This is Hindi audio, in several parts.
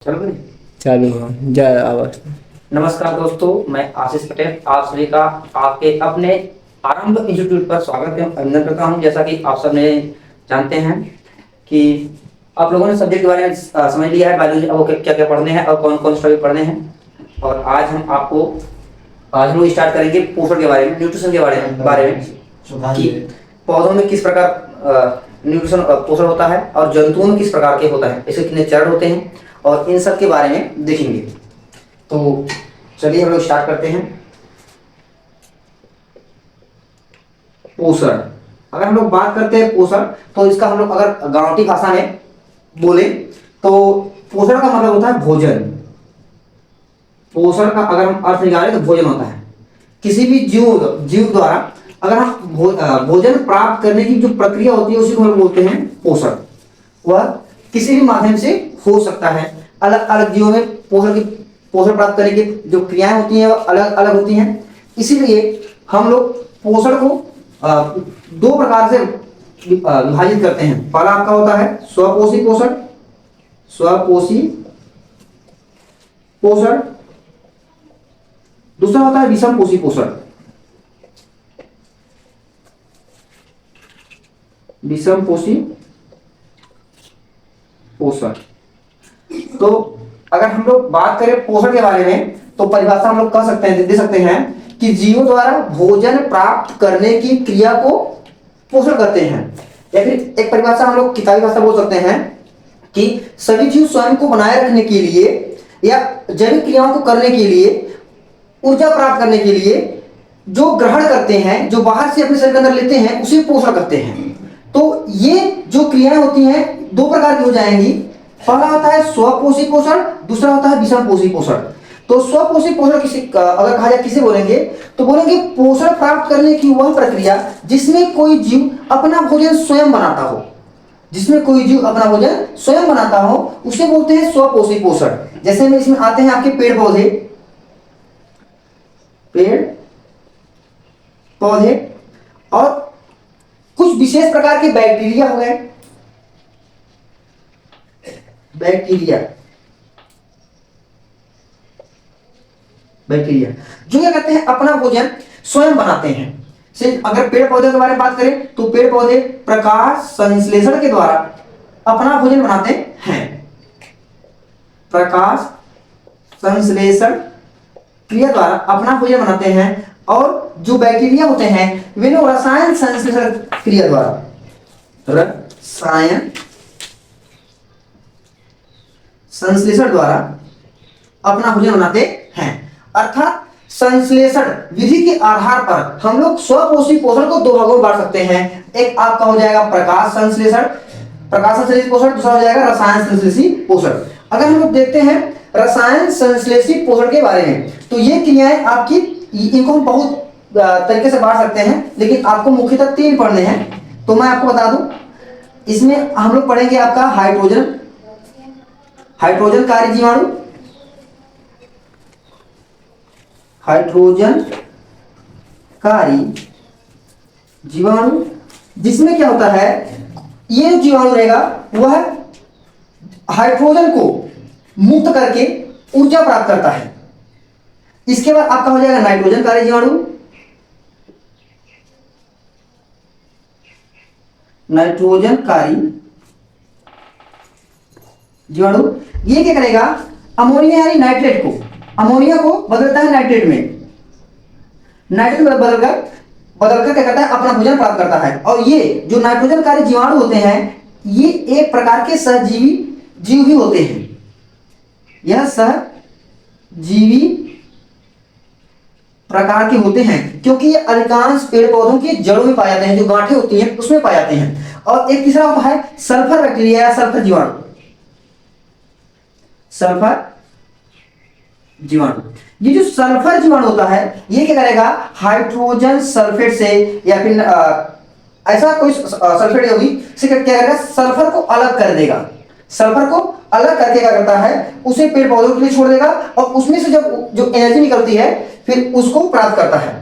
चलो भाई। चालू। हाँ, जा आवाज। नमस्कार दोस्तों, मैं आशीष पटेल आप सभी का आपके अपने आरंभ इंस्टीट्यूट पर स्वागत एवं अभिनंदन करता हूं। जैसा कि आप सब ने जानते हैं कि आप लोगों ने सब्जेक्ट के बारे में समझ लिया है, बायोलॉजी अब क्या क्या पढ़ने हैं और कौन कौन से टॉपिक पढ़ने हैं। और आज हम लोग स्टार्ट करेंगे पोषण के बारे में, न्यूट्रिशन के बारे में कि पौधों में किस प्रकार न्यूट्रिशन पोषण होता है और जंतुओं में किस प्रकार के होता है, इसके कितने चरण होते हैं और इन सब के बारे में देखेंगे। तो चलिए हम लोग स्टार्ट करते हैं। पोषण, अगर हम लोग बात करते हैं पोषण, तो इसका हम लोग अगर गांवटी भाषा में बोले तो पोषण का मतलब होता है भोजन। पोषण का अगर हम अर्थ निकालें तो भोजन होता है। किसी भी जीव द्वारा अगर हम भोजन प्राप्त करने की जो प्रक्रिया होती है उसी को हम बोलते हैं पोषण। वह किसी भी माध्यम से हो सकता है। अलग अलग जीवों में पोषण प्राप्त करने की जो क्रियाएं होती हैं वह अलग अलग होती हैं। इसीलिए हम लोग पोषण को दो प्रकार से विभाजित करते हैं। पहला आपका होता है स्वपोषी पोषण, स्वपोषी पोषण। दूसरा होता है विषम पोषी पोषण, विषम पोषी पोषण। तो अगर हम लोग बात करें पोषण के बारे में तो परिभाषा हम लोग कह सकते हैं, दे सकते हैं कि जीवों द्वारा भोजन प्राप्त करने की क्रिया को पोषण करते हैं। या फिर एक परिभाषा हम लोग किताबी भाषा बोल सकते हैं कि सभी जीव स्वयं को बनाए रखने के लिए या जैविक क्रियाओं को करने के लिए, ऊर्जा प्राप्त करने के लिए जो ग्रहण करते हैं, जो बाहर से अपने शरीर के अंदर लेते हैं, उसे पोषण करते हैं। तो ये जो क्रियाएं होती हैं दो प्रकार की हो जाएंगी। पहला होता है स्वपोषी पोषण, दूसरा होता है विषम पोषी पोषण। तो स्वपोषी पोषण अगर कहा जाए किसे बोलेंगे तो बोलेंगे पोषण प्राप्त करने की वह प्रक्रिया जिसमें कोई जीव अपना भोजन स्वयं बनाता हो। जिसमें कोई जीव अपना भोजन स्वयं बनाता हो उसे बोलते हैं स्वपोषी पोषण। जैसे में इसमें आते हैं आपके पेड़ पौधे और कुछ विशेष प्रकार के बैक्टीरिया हो गए। बैक्टीरिया जो क्या करते हैं अपना भोजन स्वयं बनाते हैं। सिर्फ अगर पेड़ पौधे के बारे में बात करें तो पेड़ पौधे प्रकाश संश्लेषण के द्वारा अपना भोजन बनाते हैं। प्रकाश संश्लेषण क्रिया द्वारा अपना भोजन बनाते हैं। और जो बैक्टीरिया होते हैं वे लोग रसायन संश्लेषण क्रिया द्वारा, रसायन संश्लेषण द्वारा अपना भोजन बनाते हैं। अर्थात संश्लेषण विधि के आधार पर हम लोग स्वपोषी पोषण को दो भागों में बांट सकते हैं। एक आपका हो जाएगा प्रकाश संश्लेषित पोषण, दूसरा हो जाएगा रसायन संश्लेषित पोषण। अगर हम लोग देखते हैं रसायन संश्लेषित पोषण के बारे में तो ये क्रियाएं आपकी, इनको हम बहुत तरीके से बांट सकते हैं, लेकिन आपको मुख्यतः तीन पढ़ने हैं। तो मैं आपको बता दूं, इसमें हम लोग पढ़ेंगे आपका हाइड्रोजनकारी जीवाणु, जिसमें क्या होता है ये जीवाणु रहेगा वह हाइड्रोजन को मुक्त करके ऊर्जा प्राप्त करता है। इसके बाद आपका हो जाएगा नाइट्रोजनकारी जीवाणु ये क्या करेगा, अमोनिया यानी अमोनिया को बदलता है नाइट्रेट में। नाइट्रेट में बदलकर क्या करता है अपना भोजन प्राप्त करता है। और ये जो नाइट्रोजनकारी जीवाणु होते हैं ये एक प्रकार के सहजीवी जीव भी होते हैं। यह सहजीवी प्रकार के होते हैं क्योंकि ये अधिकांश पेड़ पौधों की जड़ों में पाए जाते हैं, जो गांठें होती हैं उसमें पाए जाते हैं। और एक तीसरा होता है सल्फर बैक्टीरिया या सल्फर जीवाणु। ये जो सल्फर जीवाणु होता है ये क्या करेगा, हाइड्रोजन सल्फेट से या फिर ऐसा कोई सल्फेट होगी से क्या करेगा, सल्फर को अलग कर देगा। सल्फर को अलग करके क्या करता है उसे पेड़ पौधों के लिए छोड़ देगा और उसमें से जब जो एनर्जी निकलती है फिर उसको प्राप्त करता है।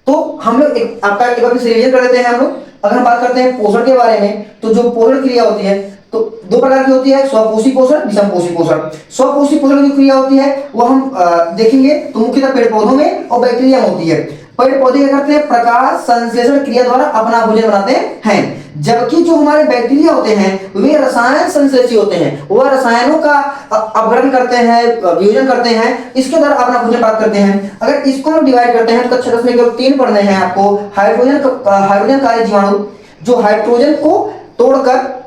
तो हम लोग आपका एक बार रिवीजन कर लेते हैं। हम लोग अगर हम बात करते हैं पोषण के बारे में तो जो पोषण क्रिया होती है तो दो प्रकार की होती है, स्वपोषी पोषण, विषमपोषी पोषण। स्वपोषी पोषण की क्रिया होती है वो हम देखेंगे तो मुख्यतः पेड़ पौधों में और बैक्टीरिया में होती है। पेड़ पौधे क्या करते हैं, प्रकाश संश्लेषण क्रिया द्वारा अपना भोजन बनाते हैं, जबकि जो हमारे बैक्टीरिया होते हैं वे रसायन संश्लेषी होते हैं, वह रसायनों का अपघटन करते हैं, वियोजन करते हैं, इसके द्वारा अपना भोजन प्राप्त करते हैं। अगर इसको हम डिवाइड करते हैं तो कक्षा 10 में केवल 3 पढ़ने हैं आपको। हाइड्रोजनकारी जीवाणु जो हाइड्रोजन को तोड़कर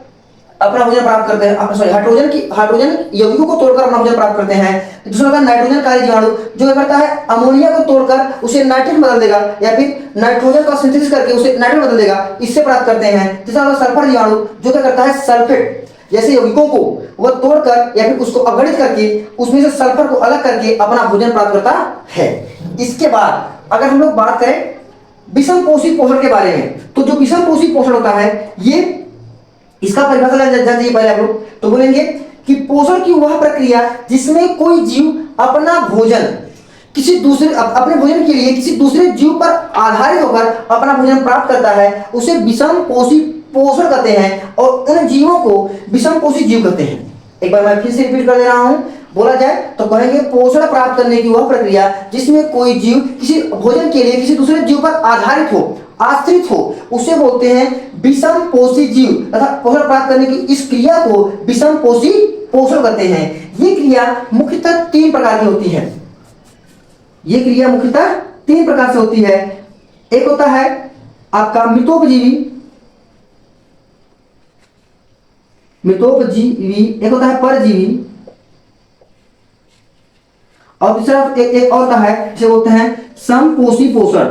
अपना भोजन प्राप्त करते हैं, सॉरी हाइड्रोजन यौगिकों को तोड़कर अपना भोजन प्राप्त करते हैं। दूसरा होता है नाइट्रोजनकारी जीवाणु जो क्या करता है, अमोनिया को तोड़कर उसे नाइट्रेट बदल देगा या फिर नाइट्रोजन का सिंथेसिस करके उसे नाइट्रेट बदल देगा, इससे प्राप्त करते हैं। तीसरा होता है सल्फर जीवाणु जो क्या करता है, सल्फेट जैसे यौगिकों को वह तोड़कर या फिर उसको अपघटित करके उसमें से सल्फर को अलग करके अपना भोजन प्राप्त करता है। इसके बाद अगर हम लोग बात करें विषमपोषी पोषण के बारे में, तो जो विषमपोषी पोषण होता है ये इसका परिभाषा जान जाइए पहले आप लोग। तो बोलेंगे कि पोषण की वह प्रक्रिया जिसमें कोई जीव अपना भोजन किसी दूसरे अपने भोजन के लिए किसी दूसरे जीव पर आधारित होकर अपना भोजन प्राप्त करता है, उसे विषमपोषी पोषण कहते हैं और उन जीवों को विषमपोषी जीव कहते हैं। एक बार मैं फिर से रिपीट कर दे रहा हूं, बोला जाए तो कहेंगे पोषण प्राप्त करने की वह प्रक्रिया जिसमें कोई जीव किसी भोजन के लिए किसी दूसरे जीव पर आधारित हो, आश्रित हो, उसे बोलते हैं विषमपोषी जीव तथा पोषण प्राप्त करने की इस क्रिया को विषमपोषी पोषण कहते हैं। ये क्रिया मुख्यतः 3 प्रकार की होती है। ये क्रिया मुख्यतः 3 प्रकार से होती है। एक होता है आपका मितोपजीवी, एक होता है परजीवी और दूसरा एक और होता है जिसे बोलते हैं समपोषी पोषण।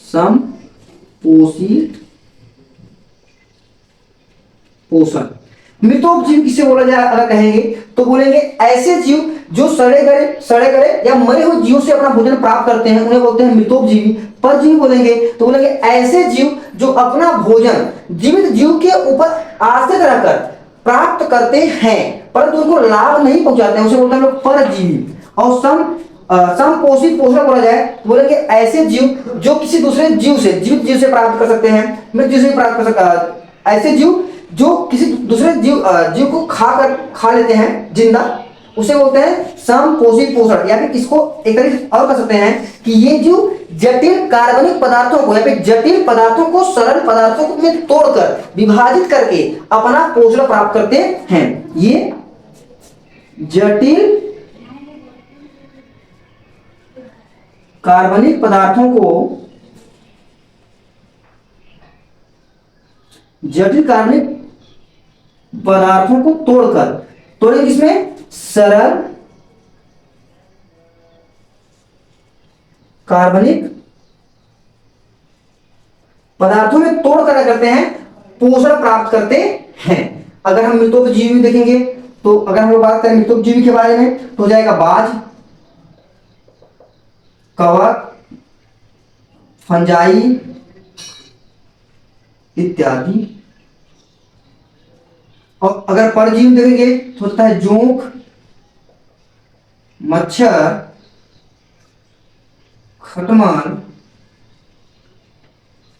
समपोषी पोषण। मृतोपजीव किसे बोला जाए अगर कहेंगे तो बोलेंगे ऐसे जीव जो सड़े गले या मरे हुए जीवों से अपना भोजन प्राप्त करते हैं उन्हें बोलते हैं मृतोपजीवी। परजीवी बोलेंगे तो बोलेंगे ऐसे जीव जो अपना भोजन जीवित जीव के ऊपर आश्रित रहकर प्राप्त करते हैं परंतु उनको लाभ नहीं पहुंचाते हैं, उसे बोलते हैं लोग परजीवी। और समपोषी पोषण बोला जाए तो बोलेंगे ऐसे जीव जो किसी दूसरे जीव से जीवित जीव से प्राप्त कर सकते हैं, मृत जीव से प्राप्त कर सकते हैं, ऐसे जीव जो किसी दूसरे जीव को खा लेते हैं जिंदा, उसे बोलते हैं समपोषी पोषण। या फिर इसको एक तरीके और कह सकते हैं कि ये जीव जटिल कार्बनिक पदार्थों को या फिर जटिल पदार्थों को सरल पदार्थों में तोड़कर विभाजित करके अपना पोषण प्राप्त करते हैं। ये जटिल कार्बनिक पदार्थों को तोड़ेंगे किसमें, सरल कार्बनिक पदार्थों में तोड़कर क्या करते हैं, पोषण प्राप्त करते हैं। अगर हम मृतोपजीवी देखेंगे तो अगर हम लोग बात करें मृतोपजीवी के बारे में तो हो जाएगा बाज, कवक, फंजाई इत्यादि। और अगर परजीवी देखेंगे तो होता है जोंक, मच्छर, खटमल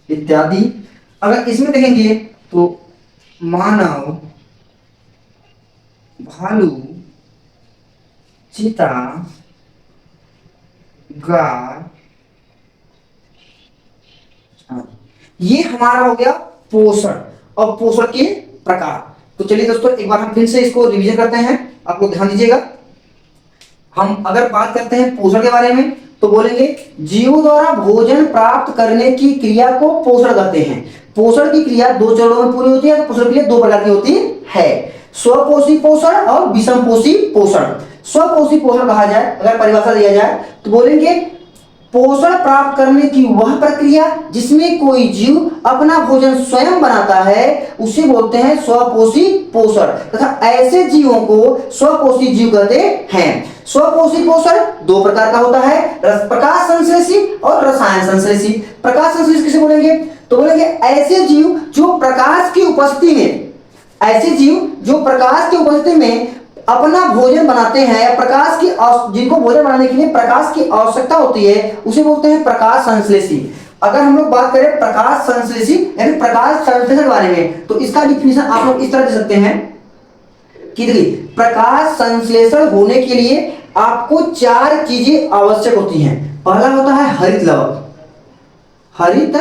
इत्यादि। अगर इसमें देखेंगे तो मानव, भालू, चीता, गाय, ये हमारा हो गया पोषण और पोषण के प्रकार। तो चलिए दोस्तों एक बार हम फिर से इसको रिवीजन करते हैं, आप लोग ध्यान दीजिएगा। हम अगर बात करते हैं पोषण के बारे में तो बोलेंगे जीवों द्वारा भोजन प्राप्त करने की क्रिया को पोषण कहते हैं। पोषण की क्रिया 2 चरणों में पूरी होती है। पोषण की क्रिया 2 प्रकार की होती है, स्वपोषी पोषण और विषमपोषी पोषण। स्वपोषी पोषण कहा जाए अगर परिभाषा दिया जाए तो बोलेंगे पोषण प्राप्त करने की वह प्रक्रिया जिसमें कोई जीव अपना भोजन स्वयं बनाता है उसे बोलते हैं स्वपोषी पोषण तथा ऐसे जीवों को स्वपोषी जीव कहते हैं। स्वपोषी पोषण 2 प्रकार का होता है, प्रकाश संश्लेषी और रसायन संश्लेषी। प्रकाश संश्लेषी किसे बोलेंगे तो बोलेंगे ऐसे जीव जो प्रकाश की उपस्थिति में अपना भोजन बनाते हैं या प्रकाश की जिनको भोजन बनाने के लिए प्रकाश की आवश्यकता होती है उसे बोलते हैं प्रकाश संश्लेषी। अगर हम लोग बात करें प्रकाश संश्लेषी या फिर प्रकाश संश्लेषण के बारे में, तो इसका डिफिनेशन आप लोग इस तरह दे सकते हैं कि देखिए, प्रकाश संश्लेषण होने के लिए आपको 4 चीजें आवश्यक होती हैं। पहला होता है हरित लवक, हरित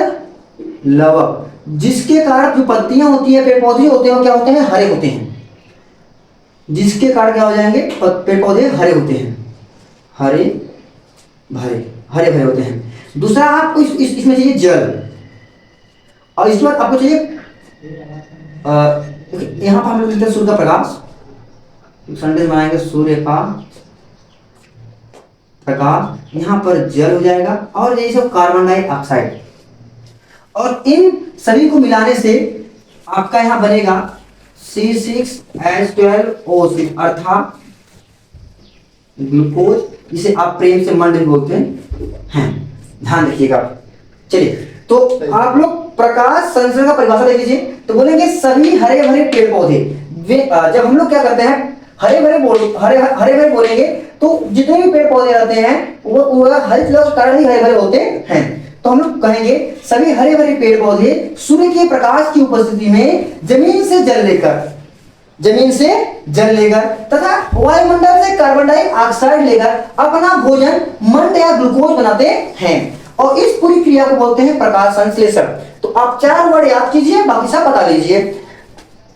लवक, जिसके कारण जो पत्तियां होती है, पेड़ पौधे होते हैं, वो क्या होते हैं, हरे होते हैं। जिसके कारण क्या हो जाएंगे, पेड़ पौधे हरे होते हैं, हरे भरे होते हैं। दूसरा आपको इसमें चाहिए जल, और इसके बाद आपको चाहिए यहां पर हम लोग लिखते हैं सूर्य का प्रकाश, सेंटेंस बनाएंगे सूर्य का प्रकाश, यहां पर जल हो जाएगा, और ये सब कार्बन डाइऑक्साइड, और इन सभी को मिलाने से आपका यहां बनेगा C6H12O6 अर्थात ग्लूकोज, जिसे आप प्रेम से मंड बोलते हैं। ध्यान रखिएगा। चलिए, तो आप लोग प्रकाश संश्लेषण का परिभाषा देख लीजिए। तो बोलेंगे सभी हरे भरे पेड़ पौधे, जब हम लोग क्या करते हैं हरे भरे बोलेंगे, तो जितने भी पेड़ पौधे रहते हैं वो हरित लवक कारण ही हरे भरे होते हैं। तो हम लोग कहेंगे सभी हरे भरे पेड़ पौधे सूर्य के प्रकाश की उपस्थिति में जमीन से जल लेकर तथा वायुमंडल से कार्बन डाइऑक्साइड लेकर अपना भोजन मंड या ग्लूकोज बनाते हैं, और इस पूरी क्रिया को बोलते हैं प्रकाश संश्लेषण। तो आप 4 वर्ड याद कीजिए, बाकी सब बता लीजिए।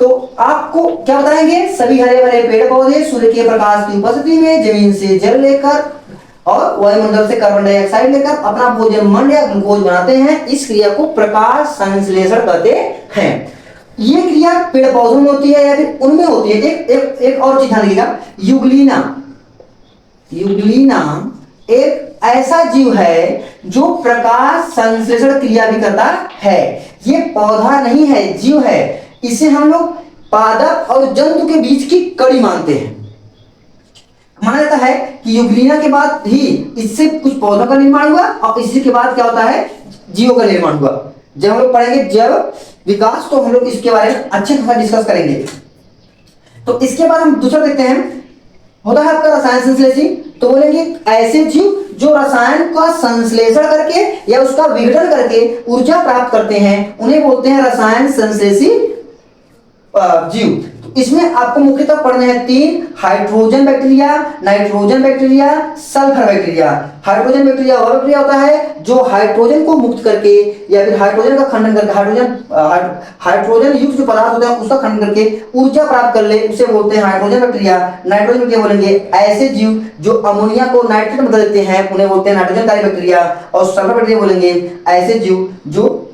तो आपको क्या बताएंगे, सभी हरे भरे पेड़ पौधे सूर्य के प्रकाश की उपस्थिति में जमीन से जल लेकर और वायुमंडल से कार्बन डाइऑक्साइड लेकर अपना भोजन मंड या ग्लूकोज बनाते हैं। इस क्रिया को प्रकाश संश्लेषण कहते हैं। ये क्रिया पेड़ पौधों में होती है या फिर उनमें होती है। एक और चीज ध्यान रखिएगा, यूग्लिना एक ऐसा जीव है जो प्रकाश संश्लेषण क्रिया भी करता है। ये पौधा नहीं है, जीव है। इसे हम लोग पादप और जंतु के बीच की कड़ी मानते हैं। माना जाता है कि यूग्लिना के बाद ही इससे कुछ पौधों का निर्माण हुआ, और इसी के बाद क्या होता है, जीवों का निर्माण हुआ। जब हम लोग पढ़ेंगे जैव विकास, तो हम लोग इसके बारे में अच्छे खासा डिस्कस करेंगे। तो इसके बाद हम दूसरा देखते हैं, होता है आपका रसायन संश्लेषी। तो बोलेंगे ऐसे जीव जो रसायन का संश्लेषण करके या उसका विघटन करके ऊर्जा प्राप्त करते हैं, उन्हें बोलते हैं रसायन संश्लेषी जीव। तो इसमें आपको मुख्यतः पढ़ने हैं 3, hydrogen bacteria, nitrogen bacteria, sulphur bacteria. Hydrogen bacteria वह बैक्टीरिया होता है जो हाइड्रोजन को मुक्त करके या फिर हाइड्रोजन का खंडन करके, हाइड्रोजन युक्त जो पदार्थ होते हैं उसका खंडन करके ऊर्जा प्राप्त कर ले, उसे बोलते हैं हाइड्रोजन बैक्टीरिया। नाइट्रोजन बैक्टीरिया बोलेंगे ऐसे जीव जो अमोनिया को नाइट्रेट में बदल देते हैं, उन्हें बोलते हैं नाइट्रोजनकारी बैक्टीरिया। और सल्फर बैक्टीरिया बोलेंगे ऐसे जीव जो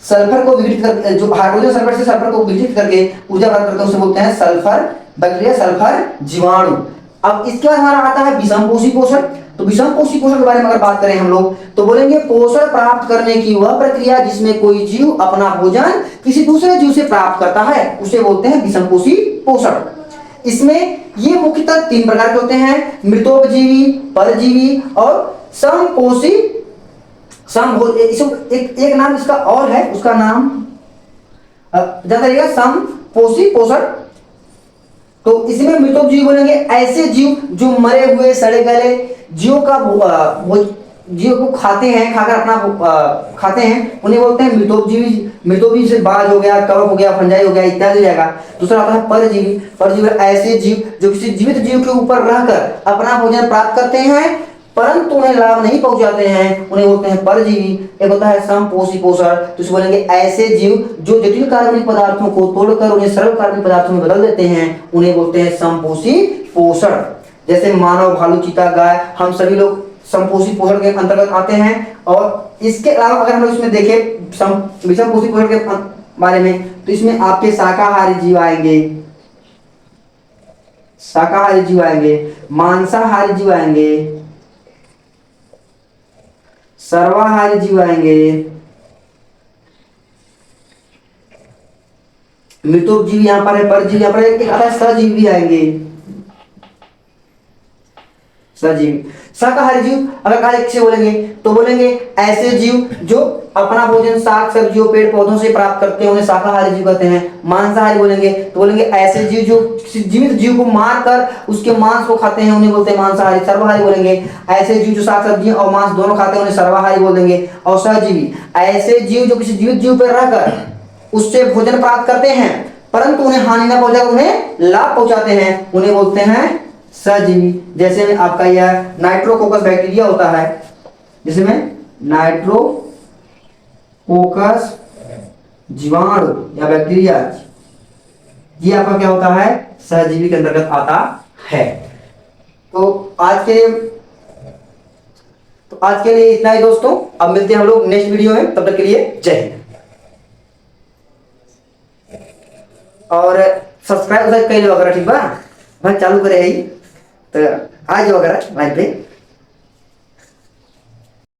सल्फर को विघटित कर, जो हाइड्रोजन सल्फर से सल्फर को विघटित करके ऊर्जा प्राप्त करते हैं, उसे बोलते हैं सल्फर बैक्टीरिया, सल्फर जीवाणु। अब इसके बाद हमारा आता है विषमपोषी पोषण। तो विषमपोषी पोषण के बारे में अगर बात करें हम लोग, तो बोलेंगे पोषण प्राप्त करने की वह प्रक्रिया जिसमें कोई जीव अपना भोजन किसी दूसरे जीव से प्राप्त करता है, उसे बोलते हैं विषमपोषी पोषण। इसमें ये मुख्यतः 3 प्रकार के होते हैं, मृतोपजीवी, परजीवी और समपोषी। एक नाम इसका और है, उसका नाम समपोषी पोषण। तो इसमें मृतोपजीवी बोलेंगे ऐसे जीव जो मरे हुए सड़े गले जीवों का जीव को खाते हैं, खाकर अपना खाते हैं, उन्हें बोलते हैं मृतोपजीवी। मृतोपजीवी से बाज हो गया, कवक हो गया, फंजाई हो गया इत्यादि हो जाएगा। दूसरा आता है परजीवी। परजीवी ऐसे जीव जो किसी जीवित जीव के ऊपर रहकर अपना भोजन प्राप्त करते हैं परंतु उन्हें लाभ नहीं पहुंचाते हैं, उन्हें बोलते हैं परजीवी। एक होता है समपोषी पोषण। तो बोलेंगे ऐसे जीव जो जटिल कार्बनिक पदार्थों को तोड़कर उन्हें सरल कार्बनिक पदार्थों में बदल देते हैं, उन्हें बोलते हैं समपोषी पोषण। जैसे मानव, भालू, चीता, गाय, हम सभी लोग समपोषी पोषण के अंतर्गत आते हैं। और इसके अलावा अगर हम लोग इसमें देखें विषमपोषी पोषण के बारे में, तो इसमें आपके शाकाहारी जीव आएंगे, मांसाहारी जीव आएंगे, सर्वाहारी जीव आएंगे, मृतोपजीवी यहाँ पर है, परजीवी यहाँ पर एक आता है, सजीव भी आएंगे। सजीवी। शाकाहारी जीव अगर कहा से बोलेंगे तो बोलेंगे ऐसे जीव जो अपना भोजन साग सब्जियों पेड़ पौधों से प्राप्त करते हैं उन्हें शाकाहारी जीव कहते हैं। मांसाहारी बोलेंगे तो बोलेंगे ऐसे जीव जो जीवित जीव को मार कर उसके मांस को खाते हैं उन्हें बोलते हैं मांसाहारी। सर्वाहारी बोलेंगे ऐसे जीव जो साग सब्जियां और मांस दोनों खाते हैं उन्हें सर्वाहारी बोल देंगे। और सहजीवी ऐसे जीव जो किसी जीवित जीव पर रहकर उससे भोजन प्राप्त करते हैं परंतु उन्हें हानि न पहुंचाकर उन्हें लाभ पहुंचाते हैं उन्हें बोलते हैं सजीवी। जैसे आपका यह नाइट्रोकोकस बैक्टीरिया होता है जिसमें नाइट्रोकोकस जीवाणु या बैक्टीरिया ये आपका क्या होता है सहजीवी के अंतर्गत आता है। तो आज के लिए इतना ही दोस्तों। अब मिलते हैं हम लोग नेक्स्ट वीडियो में, तब तक के लिए जय हिंद। और सब्सक्राइब कर लो वगैरह, ठीक बा भाई चालू करे ही तो आज वगैरह लाइन पे